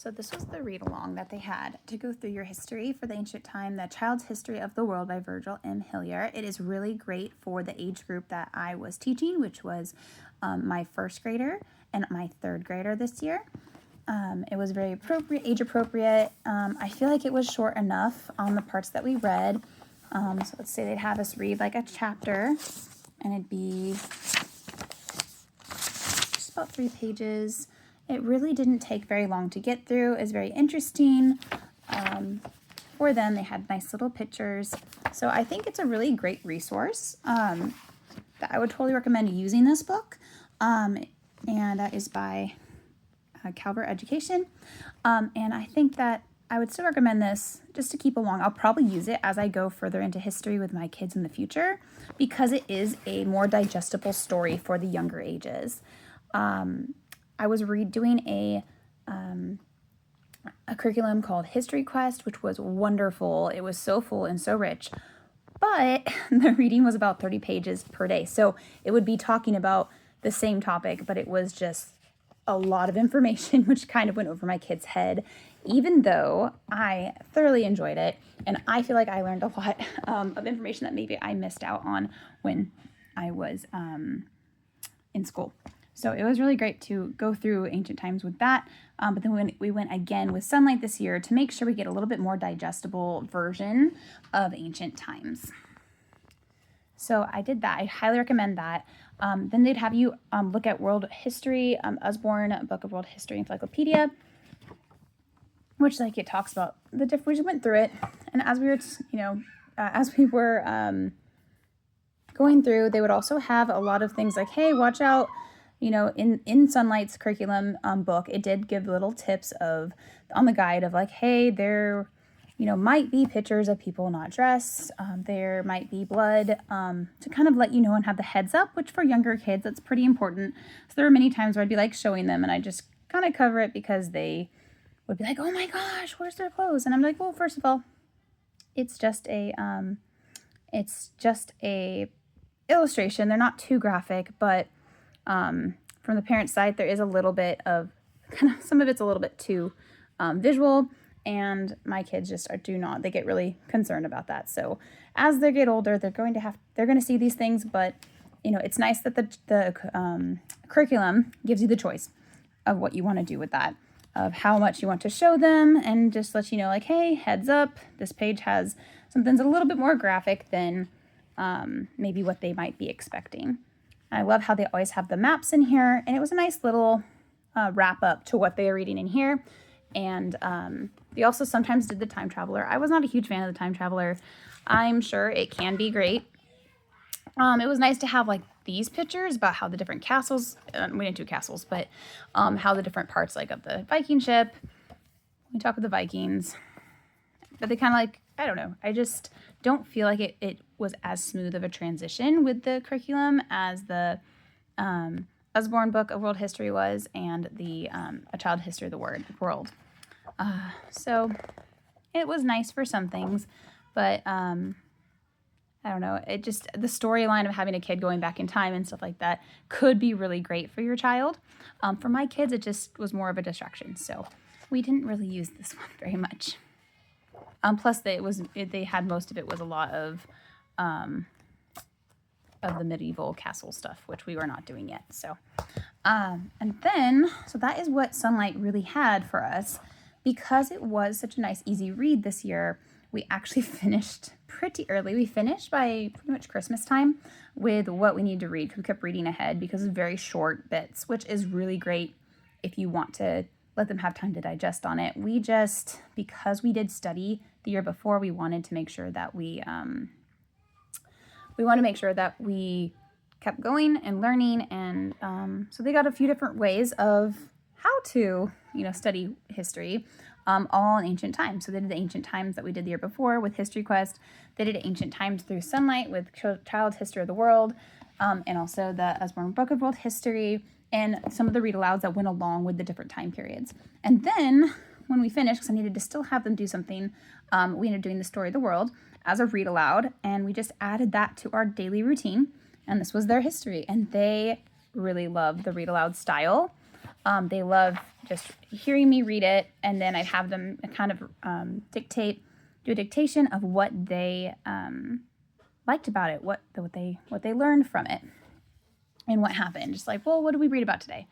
So this was the read-along that they had to go through your history for the ancient time, The Child's History of the World by Virgil M. Hillier. It is really great for the age group that I was teaching, which was my first grader and my third grader this year. It was very appropriate, age appropriate. I feel like it was short enough on the parts that we read. So let's say they'd have us read like a chapter, and it'd be just about 3 pages. It really didn't take very long to get through. It was very interesting. For them, they had nice little pictures. So I think it's a really great resource that I would totally recommend using this book. And that is by Calvert Education. And I think that I would still recommend this just to keep along. I'll probably use it as I go further into history with my kids in the future because it is a more digestible story for the younger ages. I was doing a curriculum called History Quest, which was wonderful. It was so full and so rich, but the reading was about 30 pages per day. So it would be talking about the same topic, but it was just a lot of information, which kind of went over my kid's head, even though I thoroughly enjoyed it. And I feel like I learned a lot of information that maybe I missed out on when I was in school. So it was really great to go through ancient times with that. But then we went again with Sonlight this year to make sure we get a little bit more digestible version of ancient times. So I did that. I highly recommend that. Then they'd have you look at world history, Usborne Book of World History Encyclopedia, which like it talks about the different. We just went through it, and as we were going through, they would also have a lot of things like, hey, watch out. In Sonlight's curriculum book, it did give little tips on the guide of like, hey, there, might be pictures of people not dressed. There might be blood to kind of let you know and have the heads up, which for younger kids, that's pretty important. So there were many times where I'd be like showing them and I just kind of cover it because they would be like, oh my gosh, where's their clothes? And I'm like, well, first of all, it's just a illustration. They're not too graphic, but from the parent side, there is a little bit of some of it's a little bit too visual, and my kids just they get really concerned about that. So as they get older, they're going to see these things, but it's nice that the curriculum gives you the choice of what you want to do with that, of how much you want to show them, and just let you know like, hey, heads up, this page has something's a little bit more graphic than maybe what they might be expecting. I love how they always have the maps in here, and it was a nice little wrap up to what they are reading in here. And they also sometimes did the time traveler. I was not a huge fan of the time traveler. I'm sure it can be great. It was nice to have like these pictures about how the different castles, we didn't do castles, but how the different parts like of the Viking ship, we talk with the Vikings, but they kind of like, I don't know. I just don't feel like it was as smooth of a transition with the curriculum as the Usborne Book of World History was, and the A Child's History of the World. So it was nice for some things, but I don't know. It just, the storyline of having a kid going back in time and stuff like that could be really great for your child. For my kids, it just was more of a distraction. So we didn't really use this one very much. Plus, they had most of it was a lot of the medieval castle stuff, which we were not doing yet. So, and then, so that is what Sonlight really had for us. Because it was such a nice, easy read this year, we actually finished pretty early. We finished by pretty much Christmas time with what we needed to read. We kept reading ahead because of very short bits, which is really great if you want to let them have time to digest on it. Because we did study the year before, we wanted to make sure that we kept going and learning. And so they got a few different ways of how to, study history, all in ancient times. So they did the ancient times that we did the year before with History Quest. They did ancient times through Sonlight with Child's History of the World, and also the Usborne Book of World History, and some of the read-alouds that went along with the different time periods. And then when we finished, because I needed to still have them do something, we ended up doing the Story of the World as a read-aloud, and we just added that to our daily routine, and this was their history, and they really loved the read-aloud style. They love just hearing me read it, and then I'd have them kind of do a dictation of what they liked about it, what they learned from it, and what happened. Just like, well, what did we read about today?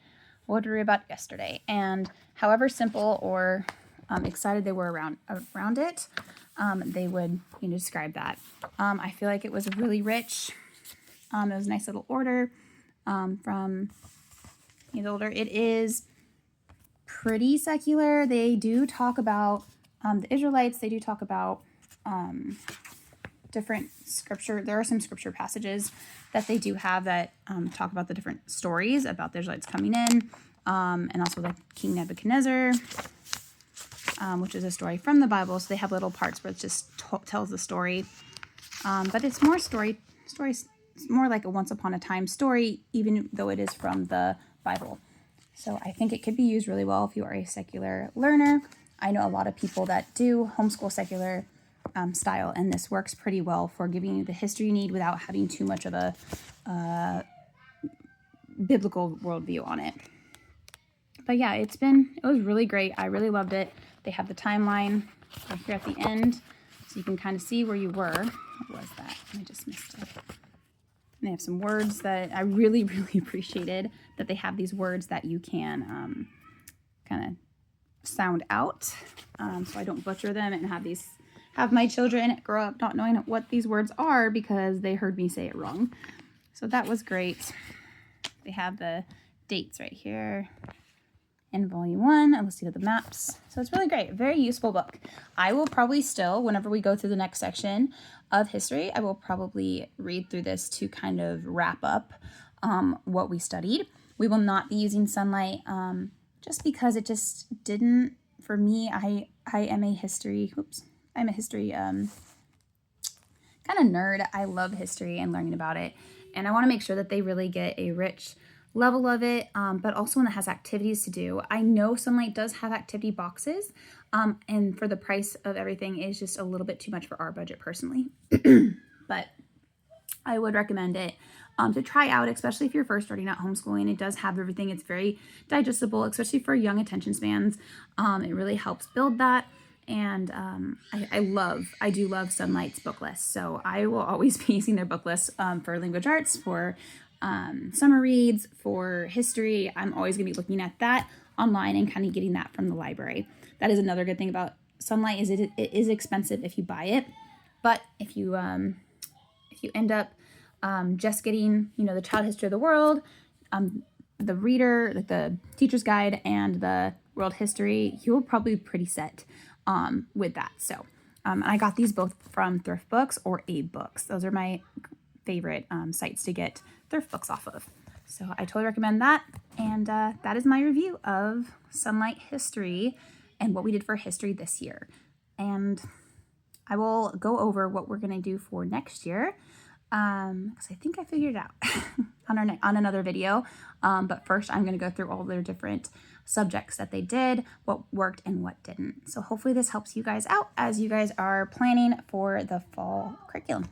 What did we read about yesterday? And however simple or excited they were around it, they would describe that. I feel like it was really rich. It was a nice little order from the older. It is pretty secular. They do talk about the Israelites. They do talk about different scripture. There are some scripture passages that they do have that talk about the different stories about the Israelites coming in, and also like King Nebuchadnezzar, which is a story from the Bible. So they have little parts where it just tells the story, but it's more stories. It's more like a once upon a time story, even though it is from the Bible. So I think it could be used really well if you are a secular learner. I know a lot of people that do homeschool secular style, and this works pretty well for giving you the history you need without having too much of a biblical worldview on it. But yeah, it was really great. I really loved it. They have the timeline right here at the end, so you can kind of see where you were. What was that? I just missed it. And they have some words that I really, really appreciated, that they have these words that you can kind of sound out, so I don't butcher them and have my children grow up not knowing what these words are because they heard me say it wrong. So that was great. They have the dates right here in volume 1. Let's see the maps. So it's really great. Very useful book. I will probably still, whenever we go through the next section of history, I will probably read through this to kind of wrap up what we studied. We will not be using Sonlight just because it just didn't, for me, I am a history, kind of nerd. I love history and learning about it. And I want to make sure that they really get a rich level of it, but also one that has activities to do. I know Sonlight does have activity boxes, and for the price of everything is just a little bit too much for our budget personally. But I would recommend it to try out, especially if you're first starting out homeschooling. It does have everything. It's very digestible, especially for young attention spans. It really helps build that. And I do love Sonlight's book list. So I will always be using their book list for language arts, for summer reads, for history. I'm always going to be looking at that online and kind of getting that from the library. That is another good thing about Sonlight, is it is expensive if you buy it. But if you end up just getting, the child history of the world, the reader, like the teacher's guide, and the world history, you'll probably be pretty set with that. So I got these both from Thrift Books or Abe Books. Those are my favorite sites to get thrift books off of. So I totally recommend that. And that is my review of Sonlight History and what we did for history this year. And I will go over what we're going to do for next year, because I think I figured it out on another video. But first I'm going to go through all their different subjects that they did, what worked and what didn't. So hopefully this helps you guys out as you guys are planning for the fall curriculum.